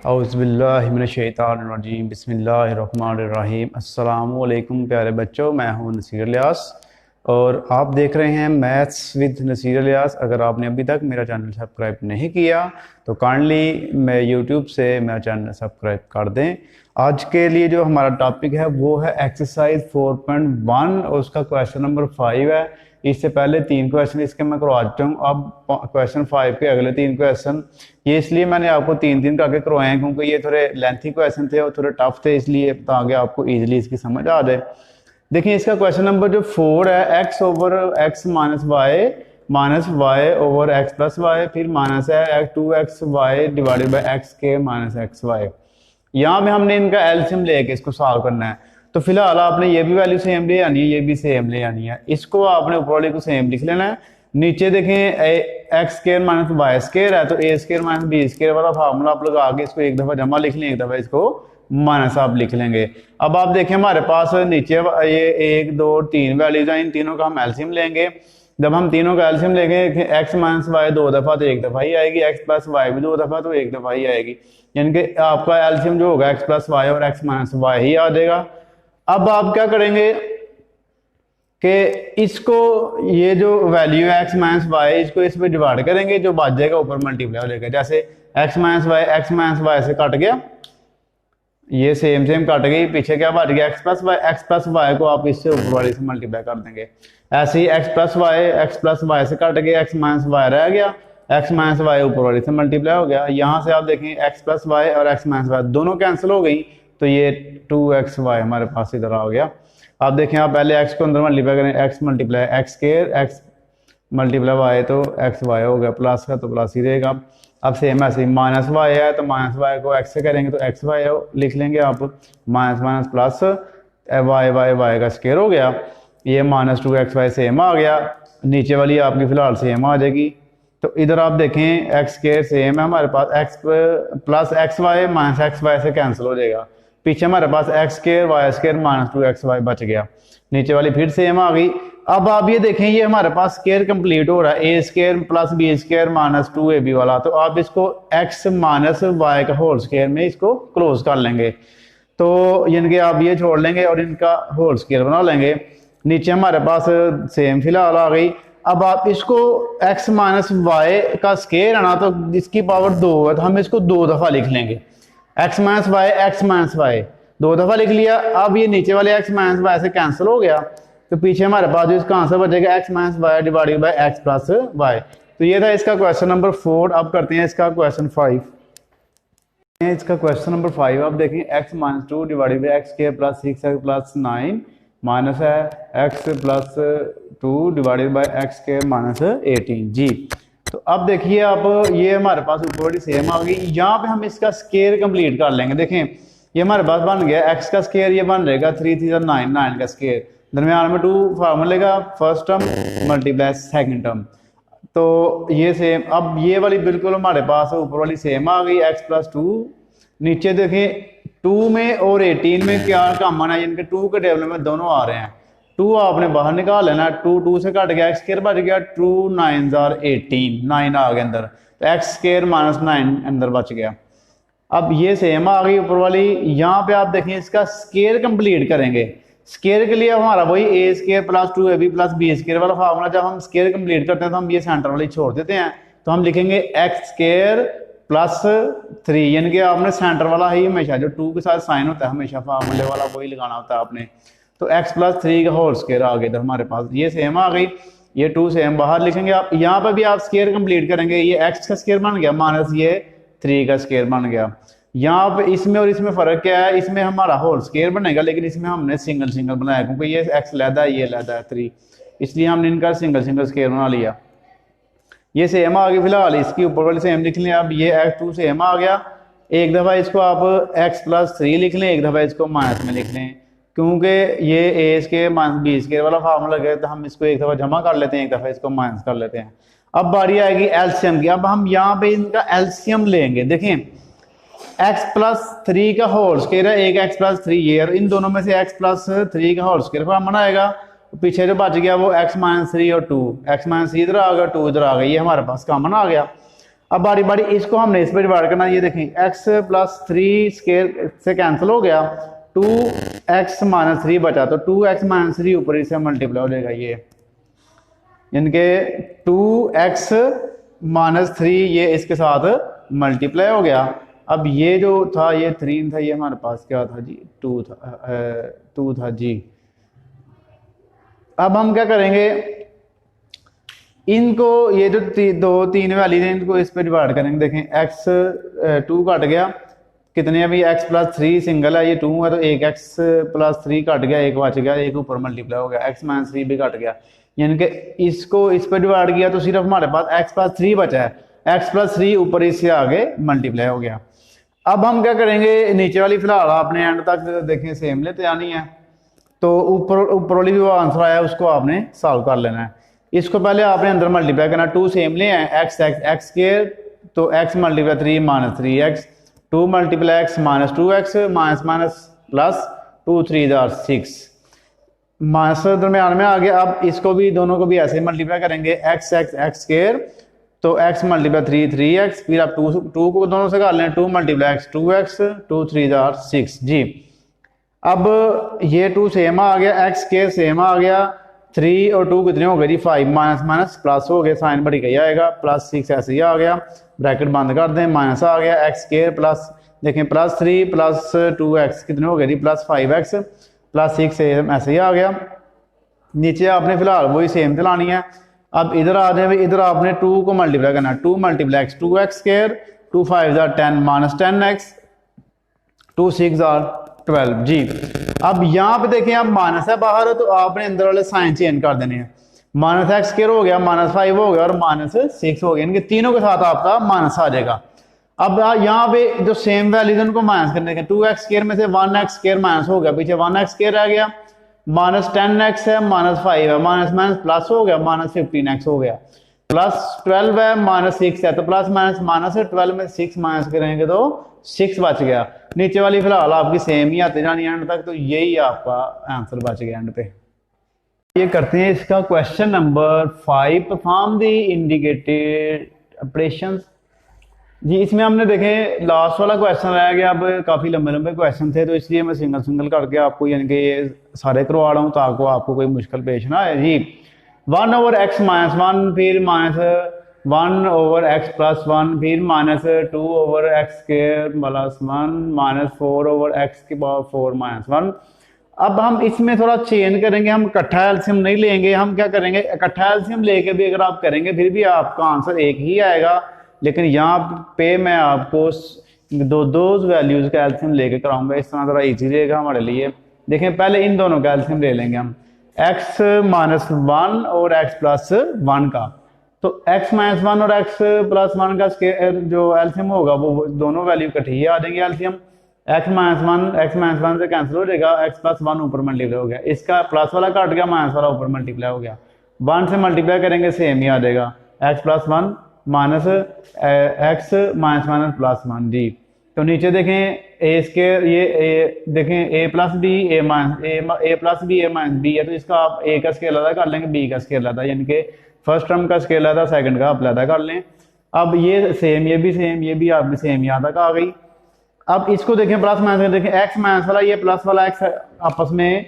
औज़ुबिल्लाहिमिनश्शैतानिर्रजीम बिस्मिल्लाहिर्रहमानिर्रहीम। अस्सलामुअलैकुम प्यारे बच्चों, मैं हूं नसीर इलियास और आप देख रहे हैं मैथ्स विद नसीर इलियास। अगर आपने अभी तक मेरा चैनल सब्सक्राइब नहीं किया तो काइंडली मैं यूट्यूब से मेरा चैनल सब्सक्राइब कर दें। आज के लिए जो हमारा टॉपिक है वो है एक्सरसाइज 4.1 और उसका क्वेश्चन नंबर 5 है। इससे पहले 3 क्वेश्चन इसके मैं करवा चुका हूँ। अब क्वेश्चन 5 के अगले 3 क्वेश्चन ये इसलिए मैंने आपको 3 करके करवाए हैं क्योंकि ये थोड़े लेंथी क्वेश्चन थे और थोड़े टफ थे, इसलिए ताकि आपको इजीली इसकी समझ आ जाए। देखिए इसका क्वेश्चन नंबर जो 4 है, x over x minus Y over x plus Y, फिर माइनस है 2xy डिवाइडेड बाई x के माइनस एक्स वाई। यहाँ में हमने इनका एलसीएम लेके इसको सॉल्व करना है। तो फिलहाल आपने ये भी वैल्यू सेम ले आनी है, ये भी सेम ले आनी है। इसको आपने ऊपर वाले को सेम लिख लेना है। नीचे देखें X square minus Y square है तो A square minus B square वाला फार्मूला आप लगा के इसको एक दफा जमा लिख लें, एक दफा इसको माइनस आप लिख लेंगे। अब आप देखें हमारे पास नीचे ये 1 2 3 वैल्यूज हैं, इन तीनों का हम एलसीएम लेंगे। जब हम तीनों का एलसीएम लेंगे एक्स माइनस वाई 2 दफा तो एक दफा ही आएगी, एक्स प्लस वाई भी 2 दफा तो एक दफा ही आएगी, यानी कि आपका एलसीएम जो होगा एक्स प्लस वाई और एक्स माइनस वाई ही आ जाएगा। अब आप क्या करेंगे कि इसको ये जो वैल्यू है एक्स माइनस वाई इसको इस पर डिवाइड करेंगे, जो बच जाएगा ऊपर मल्टीप्लाई हो जाएगा। जैसे एक्स माइनस वाई से कट गया, ये सेम कट गई, पीछे क्या बच गया एक्स प्लस वाई को आप इससे ऊपर वाले से मल्टीप्लाई कर देंगे। ऐसे ही एक्स प्लस वाई से कट गया, एक्स माइनस वाई रह गया, एक्स माइनस वाई ऊपर वाले से मल्टीप्लाई हो गया। यहाँ से आप देखें एक्स प्लस वाई और एक्स माइनस वाई दोनों कैंसिल हो गई, तो ये 2xy हमारे पास इधर आ गया। आप देखें आप पहले x को अंदर मल्टीप्लाई करें, x multiply X square, X multiply Y तो एक्स वाई हो गया, प्लस का तो प्लस ही रहेगा। अब सेम ऐसे ही माइनस वाई है तो माइनस वाई को x से करेंगे तो एक्स वाई लिख लेंगे आप, माइनस माइनस प्लस वाई का स्केयर हो गया, ये माइनस 2xy सेम आ गया। नीचे वाली आपकी फिलहाल सेम आ जाएगी। तो इधर आप देखें एक्स स्केयर सेम है हमारे पास, x plus x y minus x y से कैंसिल हो जाएगा। पीछे हमारे पास x square y square minus 2xy बच गया, नीचे वाली फिर सेम आ गई। अब आप ये देखें ये हमारे पास स्केयर कंप्लीट हो रहा है, a square plus b square minus 2ab वाला, तो आप इसको x माइनस वाई का होल स्केयर में इसको क्लोज कर लेंगे। तो यानी कि आप ये छोड़ लेंगे और इनका होल स्केयर बना लेंगे। नीचे हमारे पास सेम फिलहाल आ गई। अब आप इसको x माइनस वाई का स्केयर है ना, तो इसकी पावर 2 है तो हम इसको 2 दफा लिख लेंगे। x माइनस वाई 2 दफा लिख लिया। अब ये नीचे वाले x माइनस वाई से कैंसिल हो गया, तो पीछे हमारे पास जो इसका आंसर बचेगा x minus Y divided by X plus Y. तो ये था इसका क्वेश्चन नंबर 4। अब करते हैं इसका क्वेश्चन 5। इसका क्वेश्चन नंबर 5 आप देखें x minus 2 divided by x square plus 6x plus 9 minus है x plus 2 divided by x square minus 18 जी। तो अब देखिए आप ये हमारे पास ऊपर वाली सेम आ गई। यहाँ पे हम इसका स्केयर कंप्लीट कर लेंगे। देखें ये हमारे पास बन गया x का स्केयर, ये बन रहेगा 3 3 9 9 का स्केयर, दरमियान में 2 फार्मूले का first term multiply second term, तो ये सेम। अब ये वाली बिल्कुल हमारे पास ऊपर वाली सेम आ गई x प्लस 2। नीचे देखें 2 में और 18 में क्या कॉमन है, इनके 2 के टेबल में दोनों आ रहे हैं। 2 आपने बाहर निकाल लेना, 2 से कट गया, एक्स स्केयर बच गया, 2 9 18 9 आ गया अंदर, तो एक्स स्केयर माइनस 9 अंदर बच गया। अब ये सेम आ गई ऊपर वाली। यहाँ पे आप देखें इसका स्केयर कंप्लीट करेंगे। स्केयर के लिए हमारा वही a square plus 2ab plus b square वाला फार्मूला, जब हम स्केयर कंप्लीट करते हैं तो हम ये सेंटर वाली छोड़ देते हैं, तो हम लिखेंगे एक्स स्केयर प्लस 3, यानी कि आपने सेंटर वाला ही हमेशा जो 2 के साथ साइन होता है हमेशा फार्मूले वाला वही लगाना होता है आपने। तो x प्लस 3 का होल स्केयर आ गया हमारे पास, ये सेम आ गई। ये 2 सेम बाहर लिखेंगे आप। यहाँ पर भी आप स्केयर कंप्लीट करेंगे, ये x का स्केयर बन गया माइनस ये 3 का स्केयर बन गया। यहाँ पे इसमें और इसमें फर्क क्या है, इसमें हमारा होल स्केयर बनेगा लेकिन इसमें हमने सिंगल सिंगल बनाया, क्योंकि ये x लहदा है ये लहदा है 3, इसलिए हमने इनका सिंगल सिंगल स्केयर बना लिया। ये सेम आ गई फिलहाल, इसकी ऊपर वाली सेम लिख लें। अब ये x2 सेम आ गया, एक दफ़ा इसको आप x प्लस 3 लिख लें, एक दफ़ा इसको माइनस में लिख लें, क्योंकि ये ए स्केयर माइनस बी स्केयर वाला फार्मूला गया तो हम इसको एक दफ़ा जमा कर लेते हैं, एक दफ़ा इसको माइनस कर लेते हैं। अब बारी आएगी एलसीएम की। अब हम यहाँ पे इनका एलसीएम लेंगे। देखें x प्लस 3 का होल स्केयर है, एक x प्लस 3 ये, और इन दोनों में से x प्लस 3 का होल स्केयर कॉमन आएगा, पीछे जो बच गया वो x माइनस 3 और 2, x माइनस 3 इधर आ गया, 2 इधर आ गया, ये हमारे पास कॉमन आ गया। अब बारी बारी इसको हमने इस पर डिवाइड करना। ये देखें एक्स प्लस थ्री स्केयर से कैंसिल हो गया, 2x-3 बचा, तो 2x-3 ऊपर इससे मल्टीप्लाई हो जाएगा। ये यानी कि 2x-3 ये इसके साथ मल्टीप्लाई हो गया। अब ये जो था ये 3 था, ये हमारे पास क्या था जी, 2 था जी। अब हम क्या करेंगे, इनको ये जो दो तीन वैल्यूज हैं इनको इस पे डिवाइड करेंगे। देखें x 2 कट गया, कितने अभी x प्लस 3 सिंगल है, ये 2 है, तो एक x प्लस 3 कट गया, एक बच गया, एक ऊपर मल्टीप्लाई हो गया, x-3 भी कट गया। यानी कि इसको इस पे डिवाइड किया तो सिर्फ हमारे पास x प्लस 3 बचा है, x प्लस 3 ऊपर इससे आगे मल्टीप्लाई हो गया। अब हम क्या करेंगे, नीचे वाली फिलहाल आपने एंड तक देखें सेम लेते आनी है, तो ऊपर वाली जो आंसर आया उसको आपने सॉल्व कर लेना है। इसको पहले आपने अंदर मल्टीप्लाई करना, 2 सेम ले हैं, x स्क्वायर, तो x multiply 3 minus 3x, 2 multiply x minus 2x, minus minus plus 2 3 6 minus दरम्यान में आ गया। अब इसको भी दोनों को भी ऐसे मल्टीप्लाई करेंगे, x स्क्वायर, तो x मल्टीप्लाई 3x, फिर आप 2 को दोनों से कर लें, 2 मल्टीप्लाई x 2x, 2 3 6 जी। अब ये 2 सेम आ गया, x स्क्वायर सेम आ गया, 3 और 2 कितने हो गए जी 5, माइनस माइनस प्लस हो गए, साइन बढ़ी गई आएगा, प्लस 6 ऐसे ही आ गया, ब्रैकेट बंद कर दें, माइनस आ गया, x स्क्वायर प्लस देखें प्लस 3 प्लस 2x कितने हो गए जी प्लस 5x, प्लस 6 ऐसे ही आ गया। नीचे आपने फिलहाल वही सेम चलानी है। अब इधर आ जाए, इधर आपने 2 को मल्टीप्लाई करना, 2 multiply x 2x square, 2 5 10 minus 10x, 2 6 12 जी। अब यहाँ पे देखें आप माइनस है बाहर, तो आपने अंदर वाले साइन चेंज कर देने हैं, माइनस एक्स स्क्वायर हो गया, माइनस 5 हो गया और माइनस 6 हो गया, इनके तीनों के साथ आपका माइनस आ जाएगा। अब यहाँ पे जो सेम वैल्यूज उनको माइनस करने के, 2x स्क्वायर में से 1x स्क्वायर माइनस हो गया, पीछे 1x स्क्वायर रह गया, माइनस 10x है, माइनस 5 है, माइनस माइनस प्लस हो गया, माइनस 15x हो गया, प्लस 12 है, माइनस 6 है, तो प्लस माइनस माइनस 12 में 6 माइनस करेंगे तो 6 बच गया। नीचे वाली फिलहाल आपकी सेम ही आती जानी एंड तक, तो यही आपका आंसर बच गया एंड पे। ये करते हैं इसका question number 5, perform the indicated operations जी। इसमें हमने देखें लास्ट वाला क्वेश्चन रह गया, अब काफ़ी लंबे लंबे क्वेश्चन थे, तो इसलिए मैं सिंगल सिंगल करके आपको यानी कि ये सारे करवा रहा हूँ ताकि आपको कोई मुश्किल पेश ना आए जी। 1 ओवर x माइनस 1, फिर माइनस 1 ओवर x प्लस 1, फिर minus 2 over x square plus 1, minus 4 over x की पावर 4 माइनस 1। अब हम इसमें थोड़ा चेंज करेंगे, हम इकट्ठा एलसीएम नहीं लेंगे, हम क्या करेंगे, इकट्ठा एलसीएम लेके भी अगर आप करेंगे फिर भी आपका आंसर एक ही आएगा, लेकिन यहाँ पे मैं आपको दो वैल्यूज का एलसीएम लेके कराऊंगा, इस तरह थोड़ा इजी रहेगा हमारे लिए। देखें पहले इन दोनों का एलसीएम ले लेंगे हम, x माइनस 1 और x प्लस 1 का, तो x माइनस 1 और x प्लस 1 का जो एलसीएम होगा वो दोनों वैल्यू इकट्ठी ही आ जाएंगे एलसीएम, x माइनस 1 से कैंसिल हो जाएगा, x प्लस 1 ऊपर मल्टीप्लाई हो गया, इसका प्लस वाला कट गया, माइनस वाला ऊपर मल्टीप्लाई हो गया, 1 से मल्टीप्लाई करेंगे सेम ही आ जाएगा, x plus 1 minus x minus minus plus 1 जी। तो नीचे देखें ए स्क्वायर, ये देखें a plus B A minus A plus B A minus B है, तो इसका आप a का स्केल अदा कर लेंगे, b का स्केल अदा, यानी कि फर्स्ट टर्म का स्केल अदा, सेकंड का आप अदा कर लें। अब ये सेम, ये भी सेम, ये भी आपकी सेम यहाँ तक आ गई। अब इसको देखें प्लस माइनस, देखें x माइनस वाला ये प्लस वाला x आपस में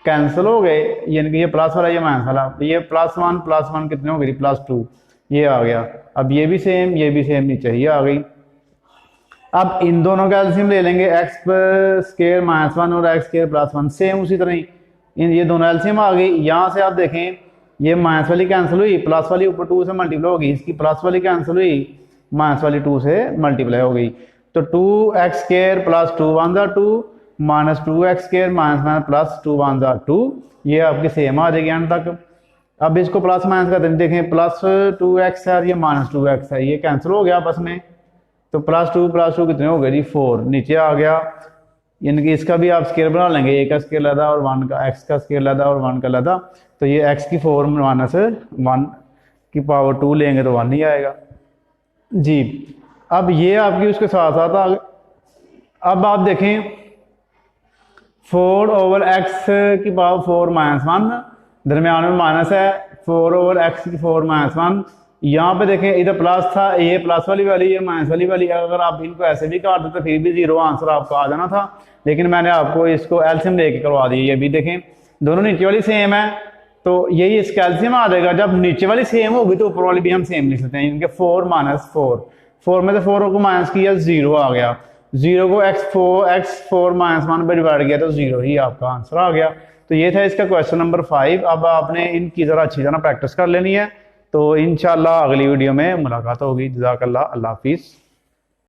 कैंसिल हो गए, यानी कि ये प्लस वाला ये माइनस वाला, ये प्लस 1 कितने हो गए प्लस 2, ये आ गया। अब ये भी सेम, ये भी सेम, नीचे ही आ गई। अब इन दोनों का एलसीएम ले लेंगे, x स्क्वायर माइनस 1 और x स्क्वायर प्लस 1, सेम उसी तरह ही ये दोनों एलसीएम आ गई। यहाँ से आप देखें ये माइनस वाली कैंसिल हुई, प्लस वाली ऊपर 2 से मल्टीप्लाई होगी, इसकी प्लस वाली कैंसिल हुई, माइनस वाली 2 से मल्टीप्लाई हो गई, तो 2x square plus 2 1 2 minus 2x square minus minus plus 2 1 2, ये आपकी सेम आ जाएगी एंड तक। अब इसको प्लस माइनस करते हैं, देखें प्लस 2x है और ये माइनस 2x है, ये कैंसिल हो गया आपस में, तो प्लस 2 कितने हो गए जी 4, नीचे आ गया, यानी कि इसका भी आप स्केयर बना लेंगे, a का स्केयर लदा और 1 का, x का स्केयर लदा और 1 का लदा, तो ये x की 4 माइनस 1 की पावर 2 लेंगे तो 1 ही आएगा जी। अब ये आपकी उसके साथ साथ अब आप देखें 4 ओवर x की पावर 4 माइनस 1, दरम्यान में माइनस है, 4 ओवर x की 4 माइनस 1, यहाँ पे देखें इधर प्लस था, ये प्लस वाली वैल्यू, ये माइनस वाली वैल्यू। अगर आप इनको ऐसे भी काट देते फिर भी 0 आंसर आपका आ जाना था, लेकिन मैंने आपको इसको एलसीएम लेके करवा दी। ये भी देखें दोनों नीचे वाली सेम है, तो यही इसका एलसीएम आ जाएगा। जब नीचे वाली सेम होगी तो ऊपर वाली भी हम सेम लिख सकते हैं। इनके 4 माइनस 4, 4 में से 4 को माइनस किया 0 आ गया, 0 को x4 माइनस 1 पर डिवाइड किया तो 0 ही आपका आंसर आ गया। तो ये था इसका क्वेश्चन नंबर 5। अब आपने इनकी ज़रा अच्छी तरह प्रैक्टिस कर लेनी है। तो इंशाल्लाह अगली वीडियो में मुलाकात होगी। जज़ाकल्लाह, अल्लाह हाफिज़।